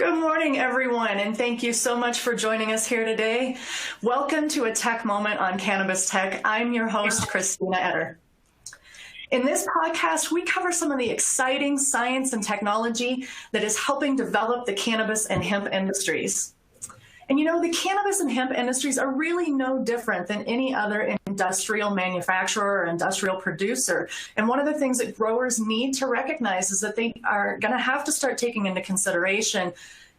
Good morning, everyone, and thank you so much for joining us here today. Welcome to a Tech Moment on Cannabis Tech. I'm your host, Christina Etter. In this podcast, we cover some of the exciting science and technology that is helping develop the cannabis and hemp industries. And you know, the cannabis and hemp industries are really no different than any other industrial manufacturer or industrial producer. And one of the things that growers need to recognize is that they are going to have to start taking into consideration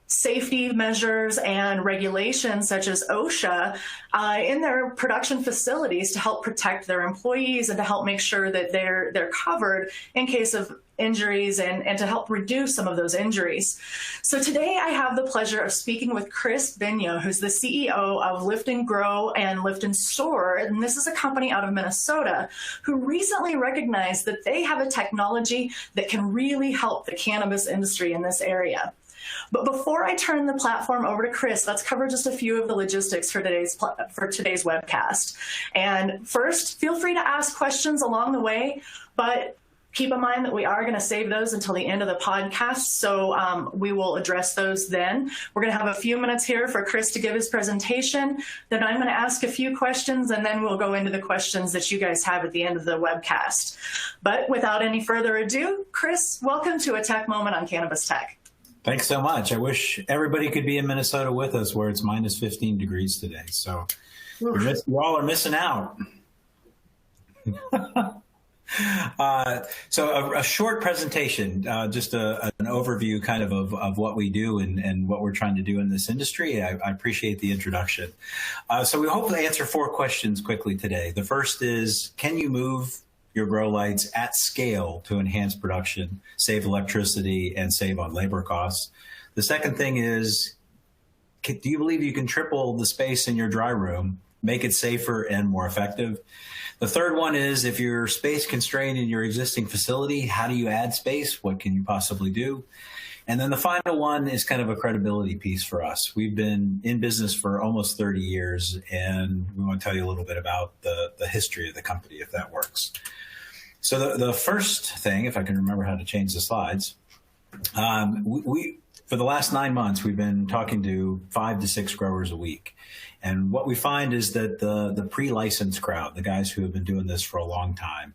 safety measures and regulations such as OSHA in their production facilities to help protect their employees and to help make sure that they're covered in case of injuries and to help reduce some of those injuries. So today I have the pleasure of speaking with Chris Benyo, who's the CEO of Lift and Grow and Lift and Store. And this is a company out of Minnesota who recently recognized that they have a technology that can really help the cannabis industry in this area. But before I turn the platform over to Chris, let's cover just a few of the logistics for today's webcast. And first, feel free to ask questions along the way, but keep in mind that we are going to save those until the end of the podcast, so we will address those then. We're going to have a few minutes here for Chris to give his presentation. Then I'm going to ask a few questions, and then we'll go into the questions that you guys have at the end of the webcast. But without any further adu, Chris, welcome to a Tech Moment on Cannabis Tech. Thanks so much. I wish everybody could be in Minnesota with us where it's minus 15 degrees today. So you all are missing out. So a short presentation, just an overview kind of what we do and what we're trying to do in this industry. I appreciate the introduction. So we hope to answer 4 questions quickly today. The first is, can you move your grow lights at scale to enhance production, save electricity, and save on labor costs? The second thing is, do you believe you can triple the space in your dry room, make it safer and more effective? The third one is, if you're space constrained in your existing facility, how do you add space? What can you possibly do? And then the final one is kind of a credibility piece for us. We've been in business for almost 30 years, and we want to tell you a little bit about the history of the company, if that works. So the first thing, if I can remember how to change the slides, we for the last 9 months, we've been talking to 5 to 6 growers a week. And what we find is that the pre-licensed crowd, the guys who have been doing this for a long time,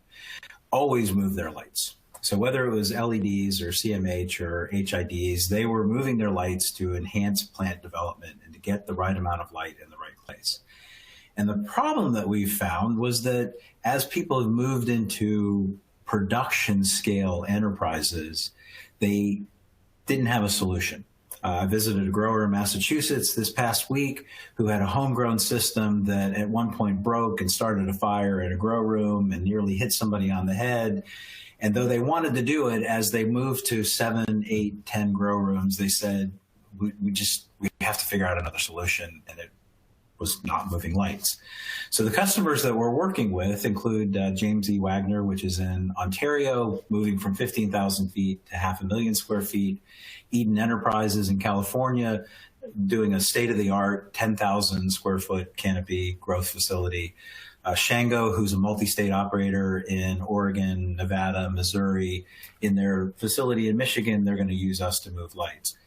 always move their lights. So whether it was LEDs or CMH or HIDs, they were moving their lights to enhance plant development and to get the right amount of light in the right place. And the problem that we found was that as people have moved into production scale enterprises, they didn't have a solution. I visited a grower in Massachusetts this past week who had a homegrown system that at one point broke and started a fire in a grow room and nearly hit somebody on the head. And though they wanted to do it, as they moved to 7, 8, 10 grow rooms, they said, we have to figure out another solution. And it was not moving lights. So the customers that we're working with include James E. Wagner, which is in Ontario, moving from 15,000 feet to 500,000 square feet. Eden Enterprises in California, doing a state-of-the-art 10,000 square foot canopy growth facility. Shango, who's a multi-state operator in Oregon, Nevada, Missouri. In their facility in Michigan, they're going to use us to move lights.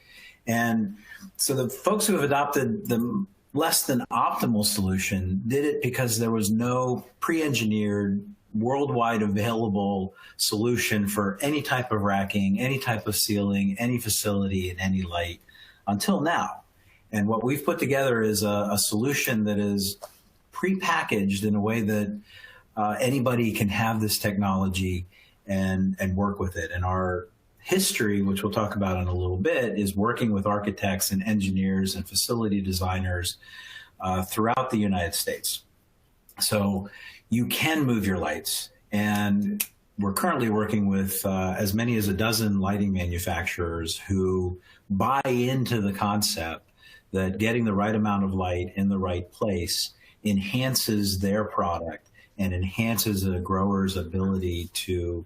And so the folks who have adopted the less than optimal solution did it because there was no pre-engineered, worldwide available solution for any type of racking, any type of ceiling, any facility, and any light until now. And what we've put together is a solution that is pre-packaged in a way that anybody can have this technology and work with it. And our history, which we'll talk about in a little bit, is working with architects and engineers and facility designers throughout the United States. So you can move your lights. And we're currently working with as many as a dozen lighting manufacturers who buy into the concept that getting the right amount of light in the right place enhances their product and enhances a grower's ability to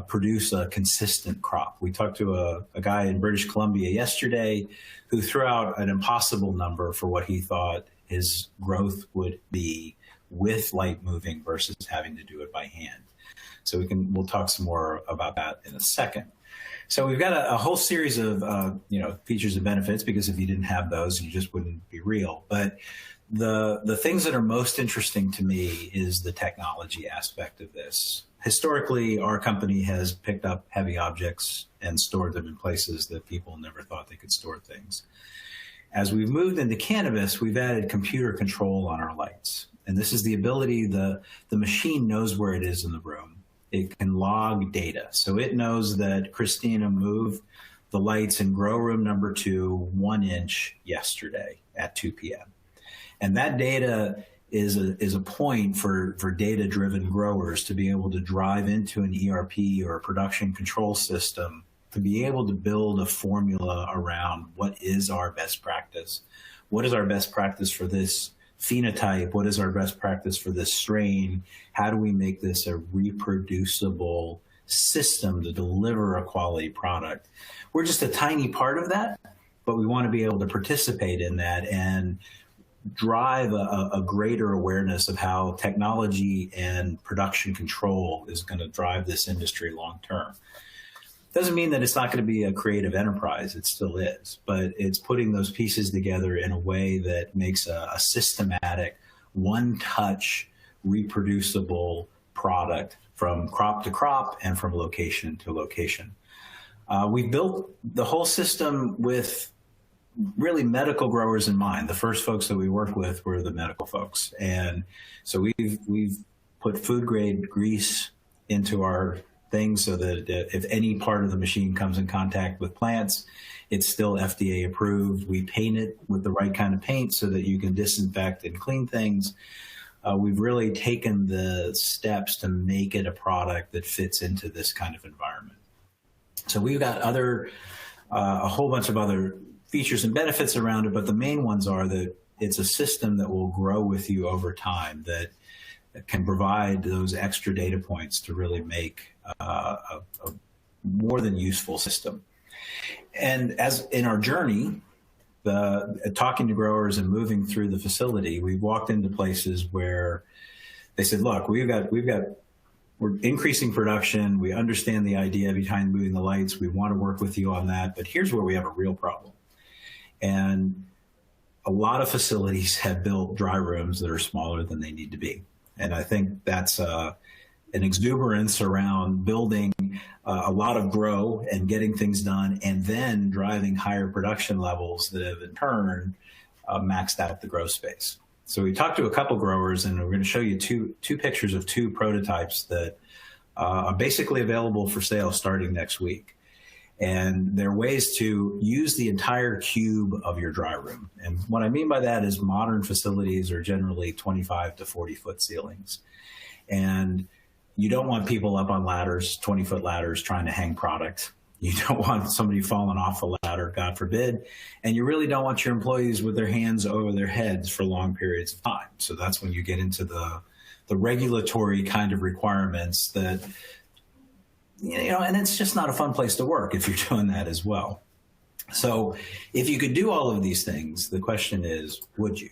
produce a consistent crop. We talked to a guy in British Columbia yesterday who threw out an impossible number for what he thought his growth would be with light moving versus having to do it by hand. So we'll talk some more about that in a second. So we've got a whole series of features and benefits, because if you didn't have those, you just wouldn't be real. But the things that are most interesting to me is the technology aspect of this. Historically, our company has picked up heavy objects and stored them in places that people never thought they could store things. As we've moved into cannabis, we've added computer control on our lights. And this is the ability, the machine knows where it is in the room. It can log data. So it knows that Christina moved the lights in grow room number 2 1 inch yesterday at 2 p.m. And that data is a point for data-driven growers to be able to drive into an ERP or a production control system to be able to build a formula around what is our best practice. What is our best practice for this phenotype? What is our best practice for this strain? How do we make this a reproducible system to deliver a quality product? We're just a tiny part of that, but we want to be able to participate in that and drive a greater awareness of how technology and production control is going to drive this industry long term. Doesn't mean that it's not going to be a creative enterprise. It still is, but it's putting those pieces together in a way that makes a systematic, one-touch, reproducible product from crop to crop and from location to location. We built the whole system with really medical growers in mind. The first folks that we work with were the medical folks. And so we've put food grade grease into our things so that if any part of the machine comes in contact with plants, it's still FDA approved. We paint it with the right kind of paint so that you can disinfect and clean things. We've really taken the steps to make it a product that fits into this kind of environment. So we've got a whole bunch of other features and benefits around it, but the main ones are that it's a system that will grow with you over time, that can provide those extra data points to really make a more than useful system. And as in our journey, talking to growers and moving through the facility, we've walked into places where they said, look, we're increasing production. We understand the idea behind moving the lights. We want to work with you on that, but here's where we have a real problem. And a lot of facilities have built dry rooms that are smaller than they need to be. And I think that's an exuberance around building a lot of grow and getting things done, and then driving higher production levels that have in turn maxed out the grow space. So we talked to a couple growers, and we're going to show you two pictures of 2 prototypes that are basically available for sale starting next week. And there are ways to use the entire cube of your dry room. And what I mean by that is modern facilities are generally 25 to 40 foot ceilings. And you don't want people up on ladders, 20-foot ladders, trying to hang product. You don't want somebody falling off the ladder, God forbid. And you really don't want your employees with their hands over their heads for long periods of time. So that's when you get into the regulatory kind of requirements that, and it's just not a fun place to work if you're doing that as well. So if you could do all of these things, the question is, would you?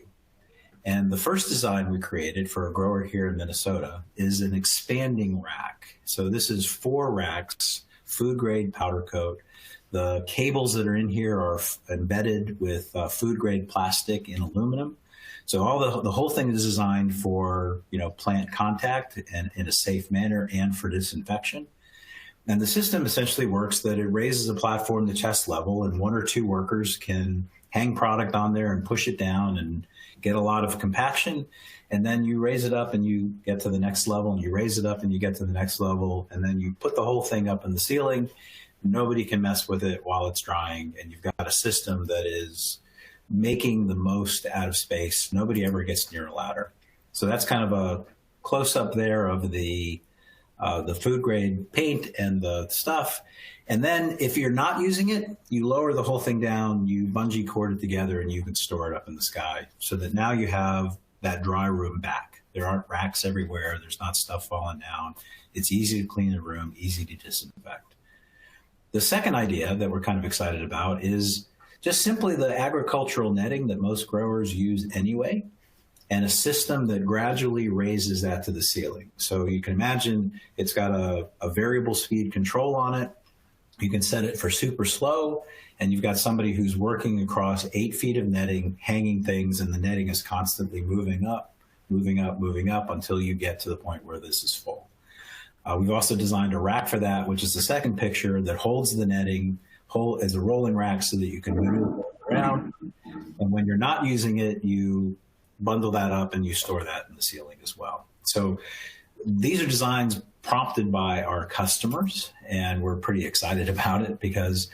And the first design we created for a grower here in Minnesota is an expanding rack. So this is 4 racks, food grade powder coat. The cables that are in here are embedded with food grade plastic and aluminum. So the whole thing is designed for, plant contact and in a safe manner and for disinfection. And the system essentially works that it raises a platform to chest level, and 1 or 2 workers can hang product on there and push it down and get a lot of compaction. And then you raise it up and you get to the next level, and you raise it up and you get to the next level. And then you put the whole thing up in the ceiling. Nobody can mess with it while it's drying. And you've got a system that is making the most out of space. Nobody ever gets near a ladder. So that's kind of a close up there of the food grade paint and the stuff. And then if you're not using it, you lower the whole thing down, you bungee cord it together, and you can store it up in the sky so that now you have that dry room back. There aren't racks everywhere. There's not stuff falling down. It's easy to clean the room, easy to disinfect. The second idea that we're kind of excited about is just simply the agricultural netting that most growers use anyway. and a system that gradually raises that to the ceiling. So you can imagine it's got a variable speed control on it. You can set it for super slow, and you've got somebody who's working across 8 feet of netting, hanging things, and the netting is constantly moving up until you get to the point where this is full. We've also designed a rack for that, which is the second picture, that holds the netting as a rolling rack so that you can move it around. And when you're not using it, you bundle that up and you store that in the ceiling as well. So these are designs prompted by our customers, and we're pretty excited about it because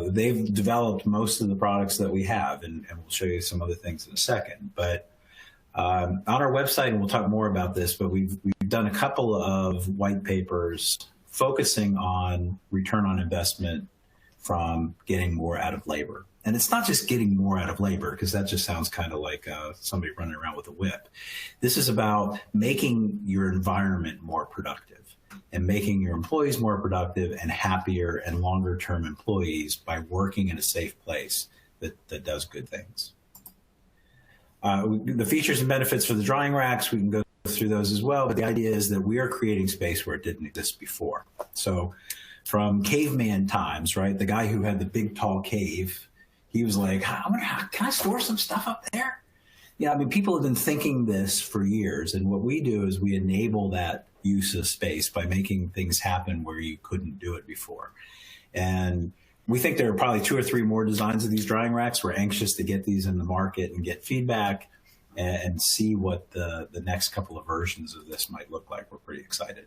they've developed most of the products that we have, and we'll show you some other things in a second. But on our website, and we'll talk more about this, but we've done a couple of white papers focusing on return on investment from getting more out of labor. And it's not just getting more out of labor, because that just sounds kind of like somebody running around with a whip. This is about making your environment more productive and making your employees more productive and happier and longer term employees by working in a safe place that does good things. The features and benefits for the drying racks, we can go through those as well, but the idea is that we are creating space where it didn't exist before. So from caveman times, right, the guy who had the big tall cave, he was like, can I store some stuff up there? Yeah, I mean, people have been thinking this for years, and what we do is we enable that use of space by making things happen where you couldn't do it before. And we think there are probably 2 or 3 more designs of these drying racks. We're anxious to get these in the market and get feedback and see what the next couple of versions of this might look like. We're pretty excited.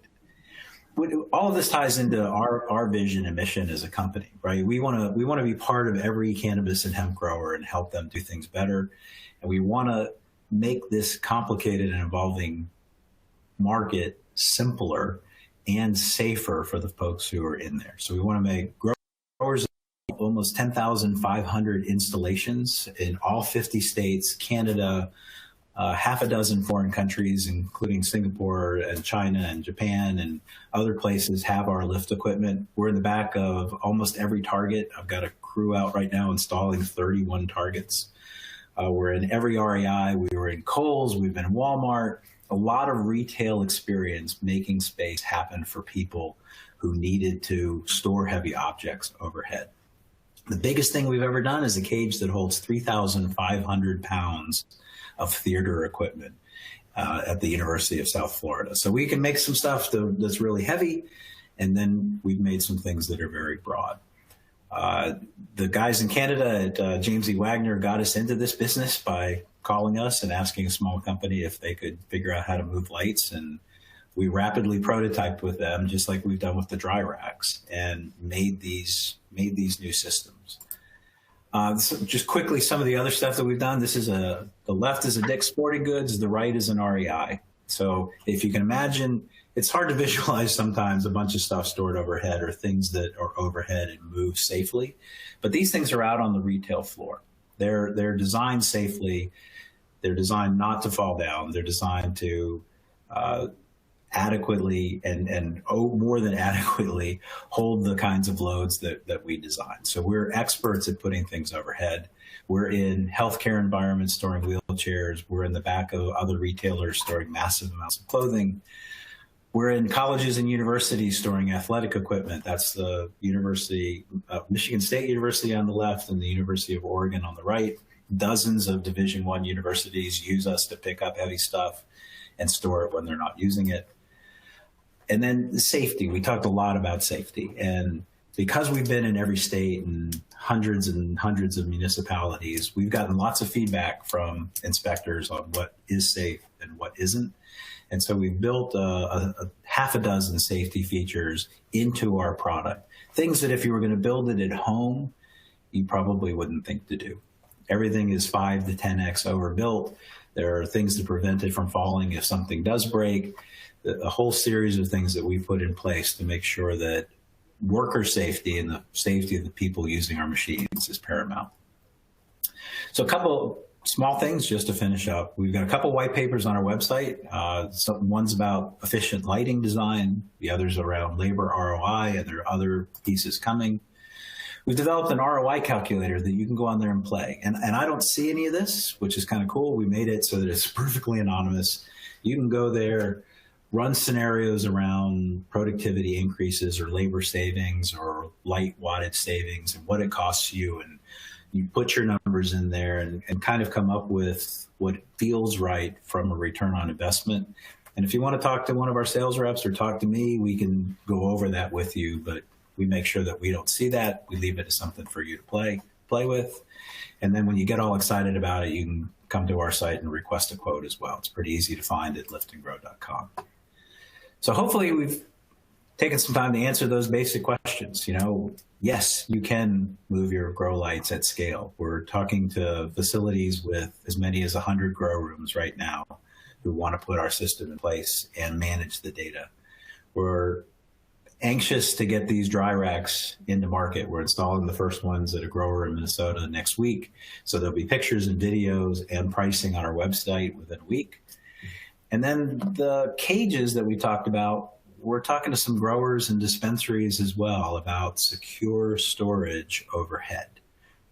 All of this ties into our vision and mission as a company, right? We want to be part of every cannabis and hemp grower and help them do things better. And we want to make this complicated and evolving market simpler and safer for the folks who are in there. So we want to make growers almost 10,500 installations in all 50 states, Canada, half a dozen foreign countries, including Singapore and China and Japan and other places, have our lift equipment. We're in the back of almost every Target. I've got a crew out right now installing 31 Targets. We're in every REI. We were in Kohl's. We've been in Walmart. A lot of retail experience making space happen for people who needed to store heavy objects overhead. The biggest thing we've ever done is a cage that holds 3,500 pounds of theater equipment at the University of South Florida. So we can make some stuff that's really heavy, and then we've made some things that are very broad. The guys in Canada at James E. Wagner got us into this business by calling us and asking a small company if they could figure out how to move lights, and we rapidly prototyped with them, just like we've done with the dry racks, and made these new systems. So just quickly, some of the other stuff that we've done. This is the left is a Dick's Sporting Goods, the right is an REI. So if you can imagine, it's hard to visualize sometimes a bunch of stuff stored overhead or things that are overhead and move safely. But these things are out on the retail floor. They're designed safely. They're designed not to fall down. They're designed to adequately and more than adequately hold the kinds of loads that we design. So we're experts at putting things overhead. We're in healthcare environments storing wheelchairs. We're in the back of other retailers storing massive amounts of clothing. We're in colleges and universities storing athletic equipment. That's the Michigan State University on the left and the University of Oregon on the right. Dozens of Division I universities use us to pick up heavy stuff and store it when they're not using it. And then safety. We talked a lot about safety. And because we've been in every state and hundreds of municipalities, we've gotten lots of feedback from inspectors on what is safe and what isn't. And so we've built a half a dozen safety features into our product. Things that if you were going to build it at home, you probably wouldn't think to do. Everything is 5 to 10x overbuilt. There are things to prevent it from falling if something does break. A whole series of things that we put in place to make sure that worker safety and the safety of the people using our machines is paramount. So a couple small things just to finish up. We've got a couple white papers on our website. One's about efficient lighting design. The other's around labor ROI, and there are other pieces coming. we've developed an ROI calculator that you can go on there and play. And I don't see any of this, which is kind of cool. We made it so that it's perfectly anonymous. You can go there, run scenarios around productivity increases or labor savings or light wattage savings and what it costs you. And you put your numbers in there and kind of come up with what feels right from a return on investment. And if you want to talk to one of our sales reps or talk to me, we can go over that with you, but we make sure that we don't see that. We leave it as something for you to play with. And then when you get all excited about it, you can come to our site and request a quote as well. It's pretty easy to find at liftandgrow.com. So hopefully we've taken some time to answer those basic questions. Yes, you can move your grow lights at scale. We're talking to facilities with as many as 100 grow rooms right now who want to put our system in place and manage the data. We're anxious to get these dry racks into market. We're installing the first ones at a grower in Minnesota next week. So there'll be pictures and videos and pricing on our website within a week. And then the cages that we talked about, we're talking to some growers and dispensaries as well about secure storage overhead.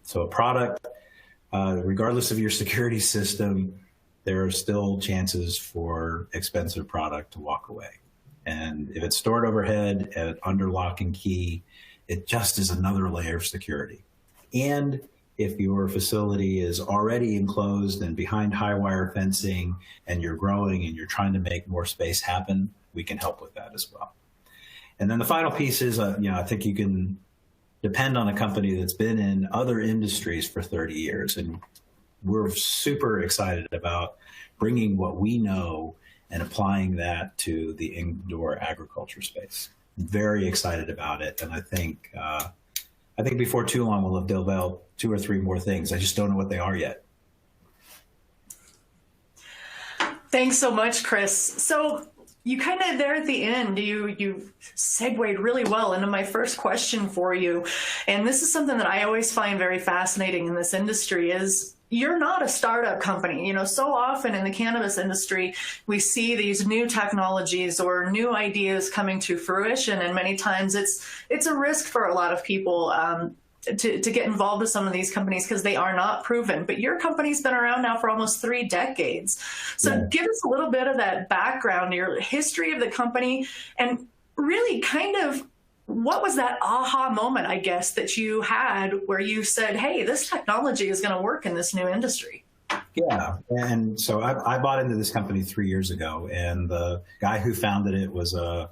So a product, regardless of your security system, there are still chances for expensive product to walk away. And if it's stored overhead at under lock and key, it just is another layer of security. And if your facility is already enclosed and behind high wire fencing and you're growing and you're trying to make more space happen, we can help with that as well. And then the final piece is, I think you can depend on a company that's been in other industries for 30 years. And we're super excited about bringing what we know and applying that to the indoor agriculture space. Very excited about it. And I think before too long, we'll have developed 2 or 3 more things. I just don't know what they are yet. Thanks so much, Chris. So you kind of there at the end, you segued really well into my first question for you. And this is something that I always find very fascinating in this industry is you're not a startup company. So often in the cannabis industry, we see these new technologies or new ideas coming to fruition. And many times it's a risk for a lot of people to get involved with some of these companies because they are not proven. But your company's been around now for almost 3 decades. So Give us a little bit of that background, your history of the company, and really kind of what was that aha moment, I guess, that you had where you said, hey, this technology is going to work in this new industry? Yeah. And so I bought into this company 3 years ago, and the guy who founded it was a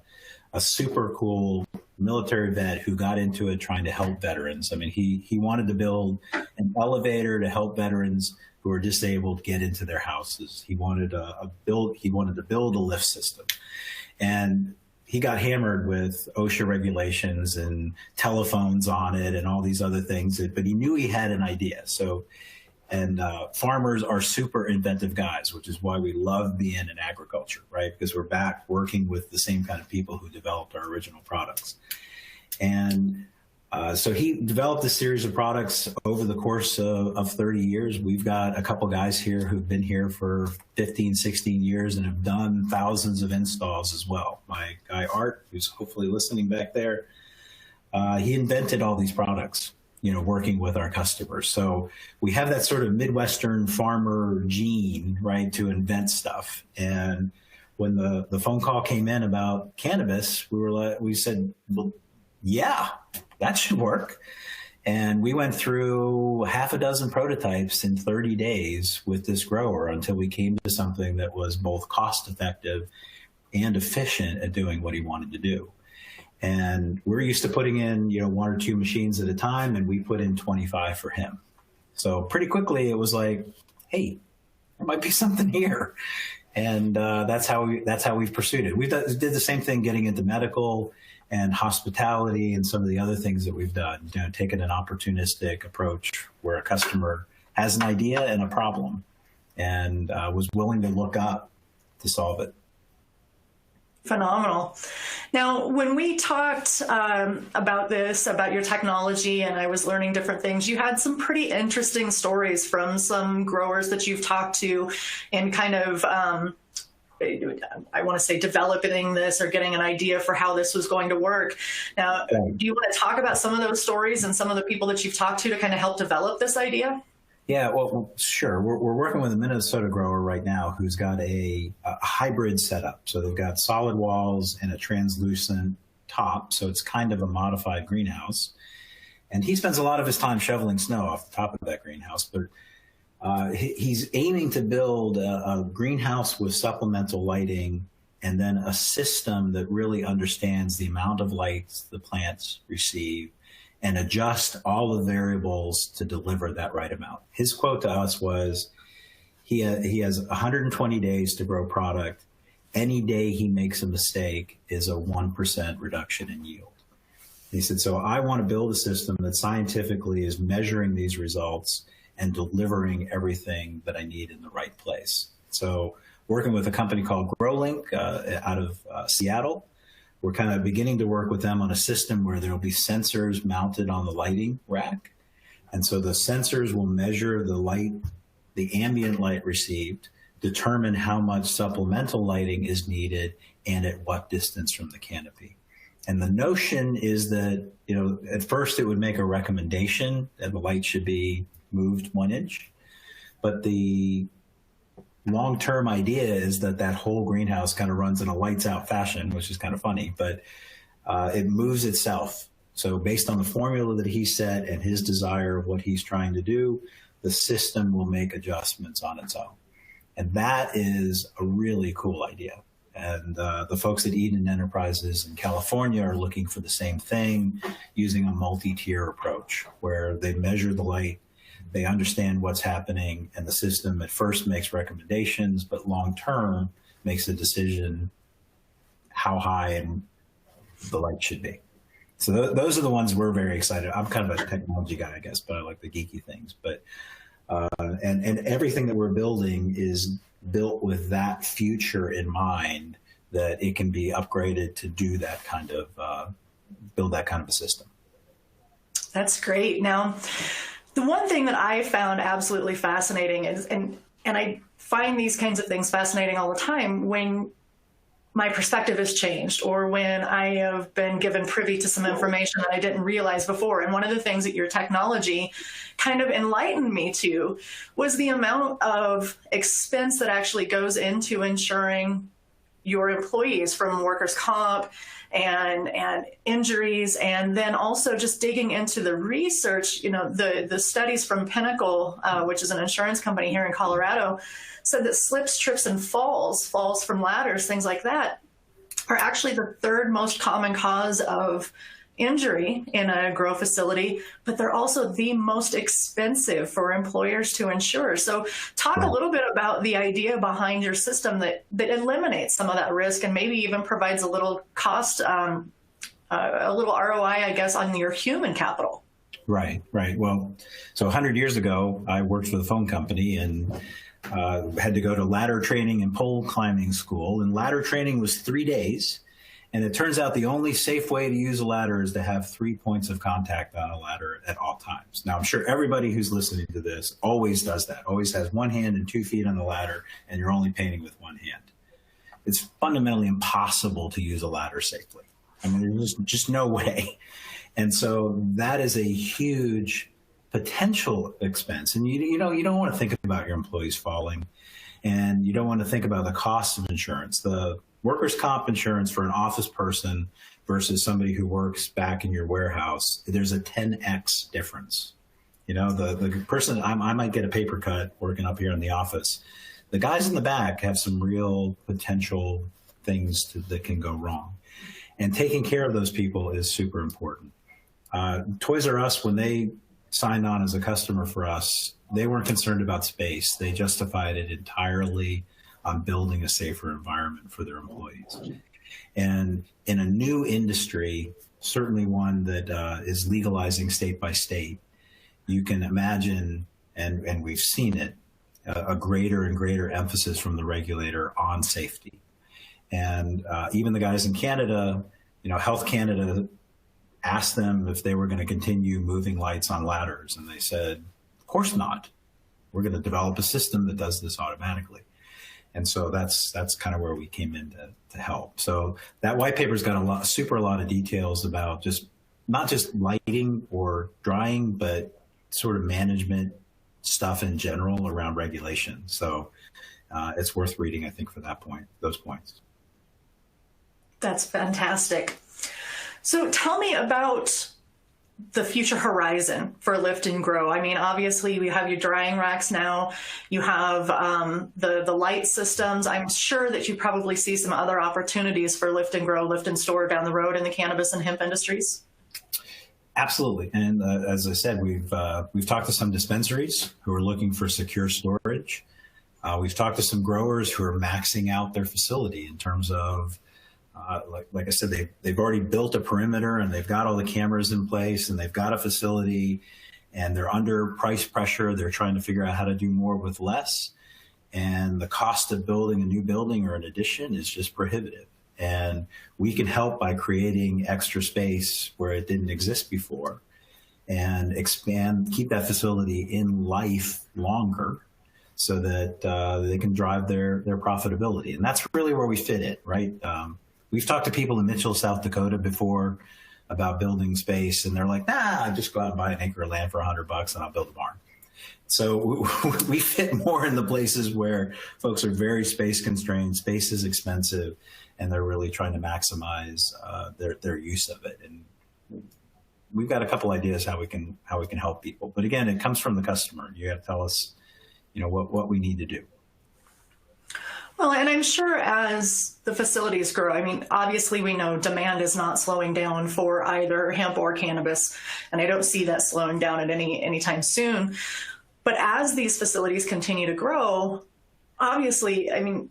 super cool military vet who got into it trying to help veterans. I mean, he wanted to build an elevator to help veterans who are disabled get into their houses. He wanted to build a lift system. And he got hammered with OSHA regulations and telephones on it and all these other things, but he knew he had an idea. And farmers are super inventive guys, which is why we love being in agriculture, right? Because we're back working with the same kind of people who developed our original products. And so he developed a series of products over the course of 30 years. We've got a couple guys here who've been here for 15, 16 years and have done thousands of installs as well. My guy Art, who's hopefully listening back there, he invented all these products, working with our customers. So we have that sort of Midwestern farmer gene, right, to invent stuff. And when the phone call came in about cannabis, we said, well, yeah, that should work. And we went through 6 prototypes in 30 days with this grower until we came to something that was both cost effective and efficient at doing what he wanted to do. And we're used to putting in, 1 or 2 machines at a time, and we put in 25 for him. So pretty quickly it was like, hey, there might be something here. And that's how we've pursued it. We did the same thing getting into medical and hospitality and some of the other things that we've done, taking an opportunistic approach where a customer has an idea and a problem and was willing to look up to solve it. Phenomenal. Now, when we talked about your technology, and I was learning different things, you had some pretty interesting stories from some growers that you've talked to and kind of I want to say, developing this or getting an idea for how this was going to work. Now, do you want to talk about some of those stories and some of the people that you've talked to kind of help develop this idea? Yeah, well, sure. We're working with a Minnesota grower right now who's got a hybrid setup. So they've got solid walls and a translucent top. So it's kind of a modified greenhouse. And he spends a lot of his time shoveling snow off the top of that greenhouse. But he's aiming to build a greenhouse with supplemental lighting and then a system that really understands the amount of lights the plants receive and adjust all the variables to deliver that right amount. His quote to us was, he has 120 days to grow product. Any day he makes a mistake is a 1% reduction in yield. He said, so I want to build a system that scientifically is measuring these results and delivering everything that I need in the right place. So working with a company called GrowLink out of Seattle, we're kind of beginning to work with them on a system where there'll be sensors mounted on the lighting rack. And so the sensors will measure the light, the ambient light received, determine how much supplemental lighting is needed and at what distance from the canopy. And the notion is that, at first it would make a recommendation that the light should be moved 1 inch. But the long-term idea is that whole greenhouse kind of runs in a lights out fashion, which is kind of funny, but it moves itself. So based on the formula that he set and his desire of what he's trying to do, the system will make adjustments on its own. And that is a really cool idea. And the folks at Eden Enterprises in California are looking for the same thing, using a multi-tier approach where they measure the light, they understand what's happening, and the system at first makes recommendations, but long-term makes a decision how high the light should be. So those are the ones we're very excited. I'm kind of a technology guy, I guess, but I like the geeky things. But and everything that we're building is built with that future in mind, that it can be upgraded to do that kind of build that kind of a system. That's great. Now, the one thing that I found absolutely fascinating is, and I find these kinds of things fascinating all the time, when my perspective has changed or when I have been given privy to some information that I didn't realize before. And one of the things that your technology kind of enlightened me to was the amount of expense that actually goes into ensuring your employees, from workers' comp and injuries, and then also just digging into the research. The studies from Pinnacle, which is an insurance company here in Colorado, said that slips, trips, and falls from ladders, things like that, are actually the third most common cause of injury in a grow facility, but they're also the most expensive for employers to insure. So talk a little bit about the idea behind your system that eliminates some of that risk and maybe even provides a little cost, a little ROI, I guess, on your human capital. Right. Well, so 100 years ago, I worked for the phone company and had to go to ladder training and pole climbing school. And ladder training was 3 days. And it turns out the only safe way to use a ladder is to have 3 points of contact on a ladder at all times. Now, I'm sure everybody who's listening to this always does that, always has 1 hand and 2 feet on the ladder, and you're only painting with 1 hand. It's fundamentally impossible to use a ladder safely. I mean, there's just no way. And so that is a huge potential expense. And you don't want to think about your employees falling, and you don't want to think about the cost of insurance. The workers' comp insurance for an office person versus somebody who works back in your warehouse, there's a 10x difference. The person, I might get a paper cut working up here in the office. The guys in the back have some real potential things that can go wrong. And taking care of those people is super important. Toys R Us, when they signed on as a customer for us, they weren't concerned about space. They justified it entirely on building a safer environment for their employees. And in a new industry, certainly one that is legalizing state by state, you can imagine, and we've seen it, a greater and greater emphasis from the regulator on safety. And even the guys in Canada, Health Canada asked them if they were going to continue moving lights on ladders. And they said, of course not. We're going to develop a system that does this automatically. And so that's kind of where we came in to help. So that white paper's got a lot of details about not just lighting or drying, but sort of management stuff in general around regulation. So it's worth reading, I think, for those points. That's fantastic. So tell me about the future horizon for Lift and Grow. I mean, obviously we have your drying racks now. You have the light systems. I'm sure that you probably see some other opportunities for Lift and Grow, Lift and Store down the road in the cannabis and hemp industries. Absolutely. And as I said, we've talked to some dispensaries who are looking for secure storage. We've talked to some growers who are maxing out their facility in terms of like I said, they've already built a perimeter and they've got all the cameras in place and they've got a facility and they're under price pressure. They're trying to figure out how to do more with less. And the cost of building a new building or an addition is just prohibitive. And we can help by creating extra space where it didn't exist before and keep that facility in life longer so that they can drive their profitability. And that's really where we fit in, right? We've talked to people in Mitchell, South Dakota before about building space, and they're like, nah, I'll just go out and buy an acre of land for $100 and I'll build a barn. So we fit more in the places where folks are very space constrained, space is expensive, and they're really trying to maximize their use of it. And we've got a couple ideas how we can help people. But again, it comes from the customer. You got to tell us, what we need to do. Well, and I'm sure as the facilities grow, I mean, obviously we know demand is not slowing down for either hemp or cannabis, and I don't see that slowing down at anytime soon. But as these facilities continue to grow, obviously, I mean,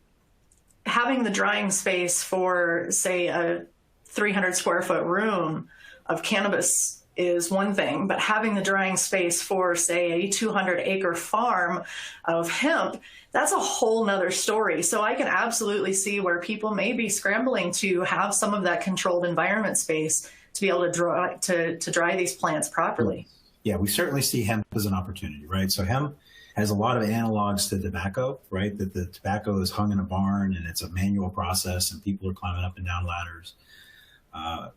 having the drying space for, say, a 300 square foot room of cannabis is one thing, but having the drying space for, say, a 200 acre farm of hemp, that's a whole nother story. So I can absolutely see where people may be scrambling to have some of that controlled environment space to be able to dry these plants properly. Yeah, we certainly see hemp as an opportunity, right? So hemp has a lot of analogs to tobacco, right? That the tobacco is hung in a barn and it's a manual process and people are climbing up and down ladders.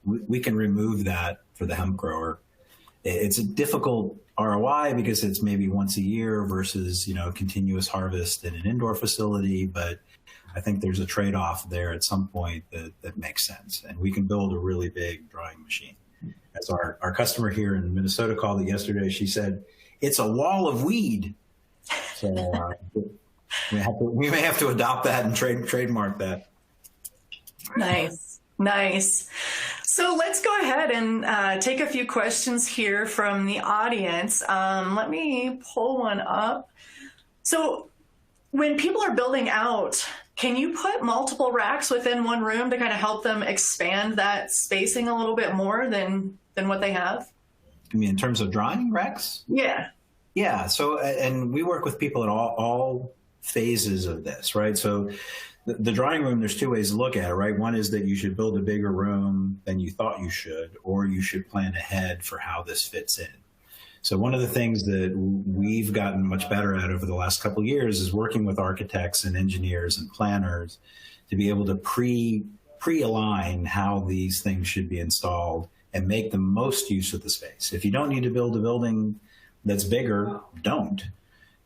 We can remove that for the hemp grower. It's a difficult ROI because it's maybe once a year versus, continuous harvest in an indoor facility. But I think there's a trade-off there at some point that makes sense. And we can build a really big drying machine. As our customer here in Minnesota called it yesterday, she said, it's a wall of weed. So we may have to adopt that and trademark that. Nice. So let's go ahead and take a few questions here from the audience. Let me pull one up. So when people are building out, can you put multiple racks within one room to kind of help them expand that spacing a little bit more than what they have? You mean in terms of drying racks? Yeah. Yeah. So, and we work with people at all phases of this, right? So the drying room, there's two ways to look at it, right? One is that you should build a bigger room than you thought you should, or you should plan ahead for how this fits in. So one of the things that we've gotten much better at over the last couple of years is working with architects and engineers and planners to be able to pre-align how these things should be installed and make the most use of the space. If you don't need to build a building that's bigger, don't.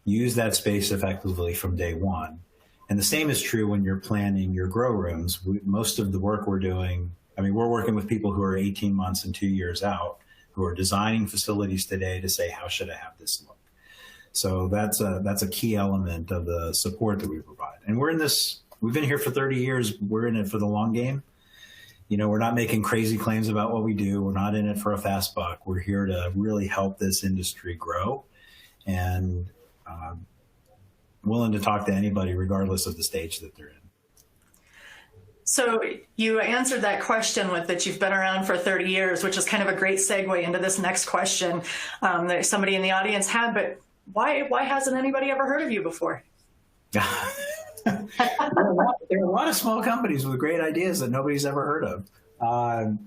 Use that space effectively from day one. And the same is true when you're planning your grow rooms. Most of the work we're doing, we're working with people who are 18 months and 2 years out, who are designing facilities today to say, how should I have this look? So that's a key element of the support that we provide. And we've been here for 30 years. We're in it for the long game. We're not making crazy claims about what we do. We're not in it for a fast buck. We're here to really help this industry grow and willing to talk to anybody regardless of the stage that they're in. So you answered that question with that you've been around for 30 years, which is kind of a great segue into this next question that somebody in the audience had, but why hasn't anybody ever heard of you before? There are a lot of small companies with great ideas that nobody's ever heard of.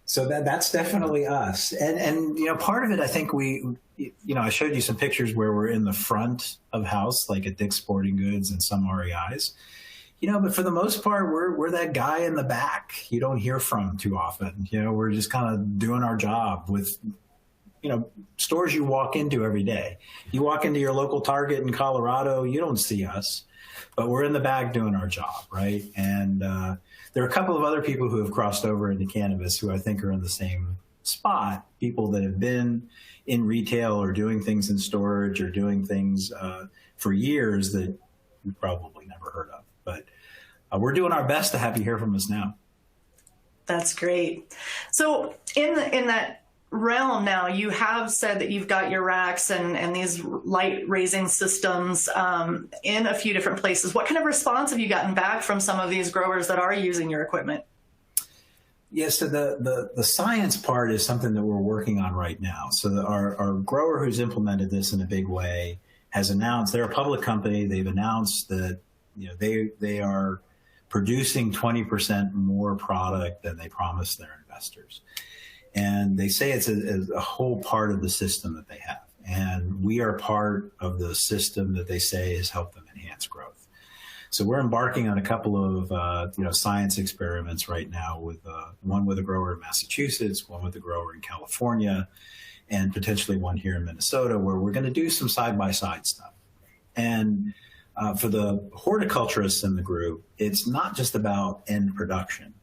So that's definitely us. And part of it, I think I showed you some pictures where we're in the front of house, like at Dick's Sporting Goods and some REIs. But for the most part, we're that guy in the back you don't hear from too often. We're just kind of doing our job with, stores you walk into every day. You walk into your local Target in Colorado, you don't see us, but we're in the back doing our job, right? And there are a couple of other people who have crossed over into cannabis who I think are in the same spot, people that have been in retail or doing things in storage or doing things for years that you probably never heard of. But we're doing our best to have you hear from us now. That's great. So in that realm now, you have said that you've got your racks and these light raising systems in a few different places. What kind of response have you gotten back from some of these growers that are using your equipment? Yeah, so the science part is something that we're working on right now. So our grower who's implemented this in a big way has announced, they're a public company, they've announced that they are producing 20% more product than they promised their investors. And they say it's a whole part of the system that they have. And we are part of the system that they say has helped them enhance growth. So we're embarking on a couple of science experiments right now, with one with a grower in Massachusetts, one with a grower in California, and potentially one here in Minnesota, where we're going to do some side-by-side stuff. And for the horticulturists in the group, it's not just about end production.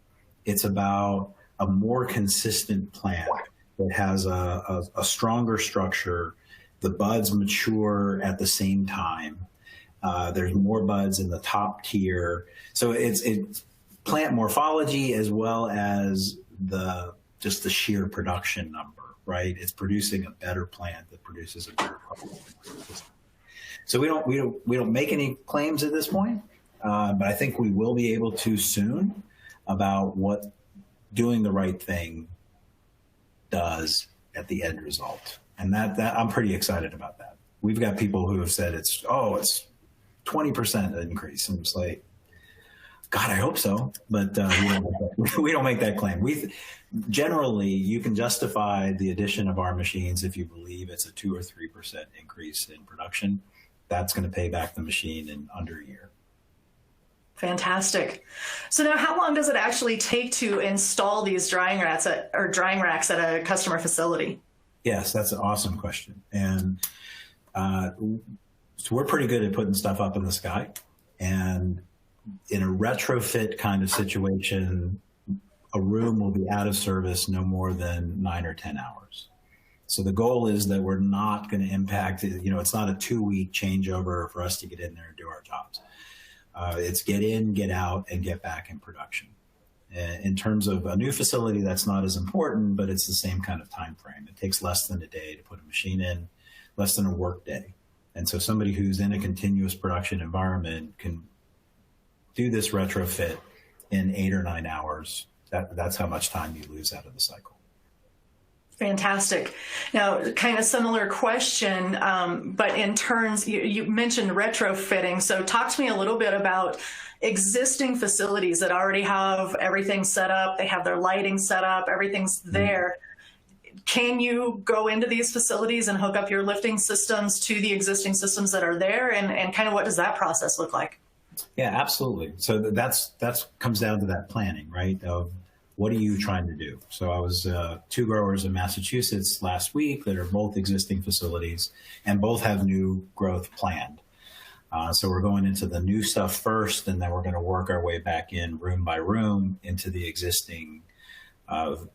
It's about a more consistent plant that has a stronger structure. The buds mature at the same time. There's more buds in the top tier. So it's plant morphology as well as just the sheer production number, right? It's producing a better plant that produces a better product. So we don't make any claims at this point, but I think we will be able to soon about what doing the right thing does at the end result. And that I'm pretty excited about that. We've got people who have said it's 20% increase. I'm just like, God, I hope so. But we don't make that claim. Generally, you can justify the addition of our machines if you believe it's a 2 or 3% increase in production. That's going to pay back the machine in under a year. Fantastic. So now, how long does it actually take to install these drying racks at a customer facility? Yes, that's an awesome question. And so we're pretty good at putting stuff up in the sky. And in a retrofit kind of situation, a room will be out of service no more than 9 or 10 hours. So the goal is that we're not going to impact it. It's not a 2-week changeover for us to get in there and do our jobs. It's get in, get out, and get back in production. In terms of a new facility, that's not as important, but it's the same kind of time frame. It takes less than a day to put a machine in, less than a work day. And so somebody who's in a continuous production environment can do this retrofit in 8 or 9 hours. That's how much time you lose out of the cycle. Fantastic. Now, kind of similar question, but in terms, you mentioned retrofitting. So talk to me a little bit about existing facilities that already have everything set up. They have their lighting set up, everything's there. Can you go into these facilities and hook up your lifting systems to the existing systems that are there? And kind of what does that process look like? Yeah, absolutely. So that's comes down to that planning, right? Of what are you trying to do? So I was 2 growers in Massachusetts last week that are both existing facilities and both have new growth planned. So we're going into the new stuff first, and then we're going to work our way back in room by room into the existing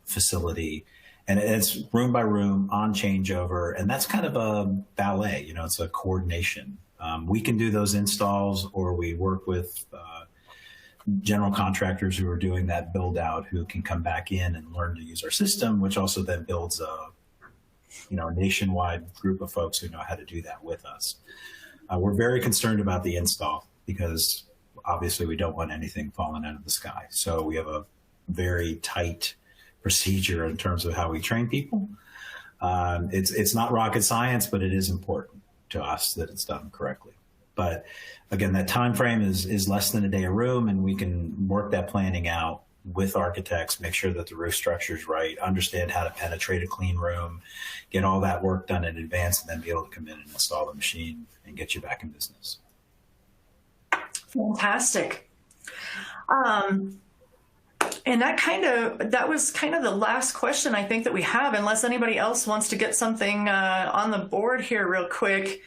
facility. And it's room by room on changeover. And that's kind of a ballet, it's a coordination. We can do those installs, or we work with general contractors who are doing that build out, who can come back in and learn to use our system, which also then builds a nationwide group of folks who know how to do that with us. We're very concerned about the install because obviously we don't want anything falling out of the sky. So we have a very tight procedure in terms of how we train people. It's not rocket science, but it is important to us that it's done correctly. But again, that time frame is less than a day a room, and we can work that planning out with architects, make sure that the roof structure is right, understand how to penetrate a clean room, get all that work done in advance, and then be able to come in and install the machine and get you back in business. Fantastic. And that was kind of the last question I think that we have, unless anybody else wants to get something on the board here real quick.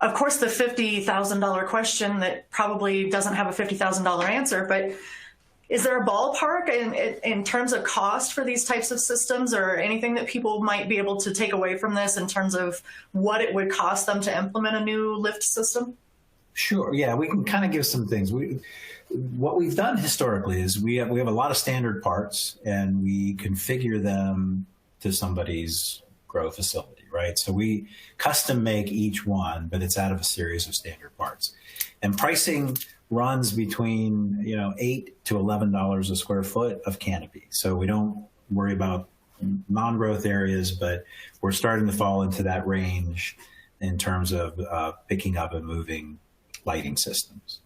Of course, the $50,000 question that probably doesn't have a $50,000 answer, but is there a ballpark in terms of cost for these types of systems, or anything that people might be able to take away from this in terms of what it would cost them to implement a new lift system? Sure. Yeah, we can kind of give some things. What we've done historically is we have a lot of standard parts, and we configure them to somebody's grow facility, right? So we custom make each one, but it's out of a series of standard parts. And pricing runs between $8 to $11 a square foot of canopy. So we don't worry about non-growth areas, but we're starting to fall into that range in terms of picking up and moving lighting systems.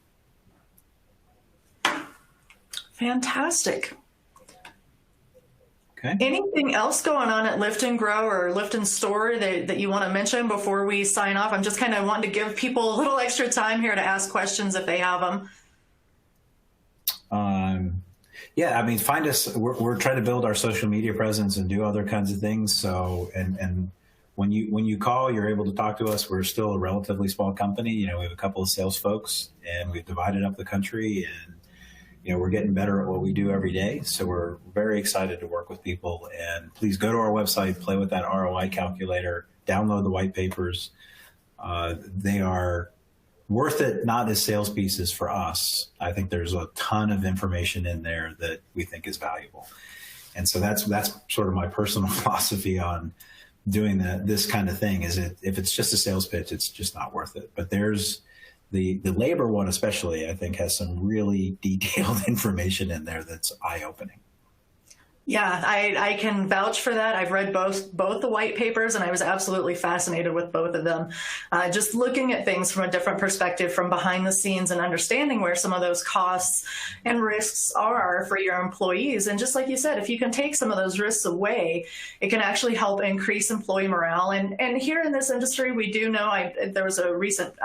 Fantastic. Okay. Anything else going on at Lift and Grow or Lift and Store that you want to mention before we sign off? I'm just kind of wanting to give people a little extra time here to ask questions if they have them. Yeah, I mean, find us. We're trying to build our social media presence and do other kinds of things. So, and when you call, you're able to talk to us. We're still a relatively small company. We have a couple of sales folks, and we've divided up the country, and we're getting better at what we do every day. So we're very excited to work with people. And please go to our website, play with that ROI calculator, download the white papers. They are worth it, not as sales pieces for us. I think there's a ton of information in there that we think is valuable. And so that's sort of my personal philosophy on doing this kind of thing. Is if it's just a sales pitch, it's just not worth it. But there's the labor one especially, I think, has some really detailed information in there that's eye-opening. Yeah, I can vouch for that. I've read both the white papers, and I was absolutely fascinated with both of them. Just looking at things from a different perspective, from behind the scenes, and understanding where some of those costs and risks are for your employees. And just like you said, if you can take some of those risks away, it can actually help increase employee morale. And here in this industry, we do know, there was a recent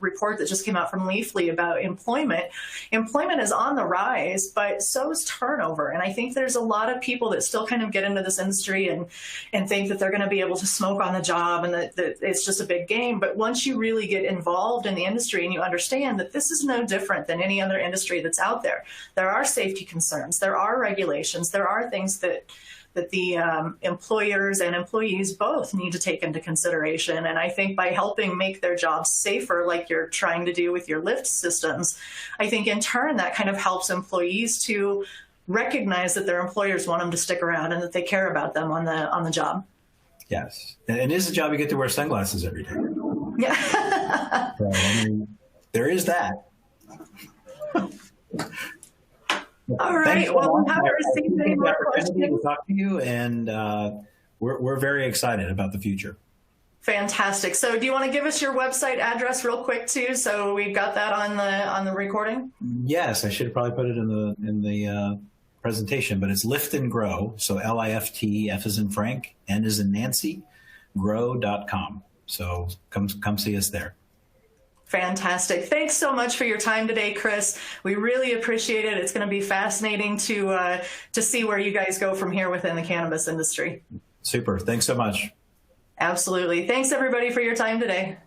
report that just came out from Leafly about employment. Employment is on the rise, but so is turnover. And I think there's a lot of people that still kind of get into this industry and think that they're going to be able to smoke on the job and that it's just a big game. But once you really get involved in the industry and you understand that this is no different than any other industry that's out there, there are safety concerns, there are regulations, there are things that the employers and employees both need to take into consideration. And I think by helping make their jobs safer, like you're trying to do with your lift systems, I think in turn that kind of helps employees to recognize that their employers want them to stick around and that they care about them on the job. Yes, and it is a job you get to wear sunglasses every day. Yeah. So, I mean, there is that. All right. Well, we haven't received any more questions. We'll talk to you, and we're very excited about the future. Fantastic. So do you want to give us your website address real quick too, so we've got that on the recording? Yes, I should have probably put it in the presentation, but it's Lift and Grow. So LIFT, F as in Frank, N as in Nancy, grow.com. So come see us there. Fantastic. Thanks so much for your time today, Chris. We really appreciate it. It's going to be fascinating to see where you guys go from here within the cannabis industry. Super. Thanks so much. Absolutely. Thanks everybody for your time today.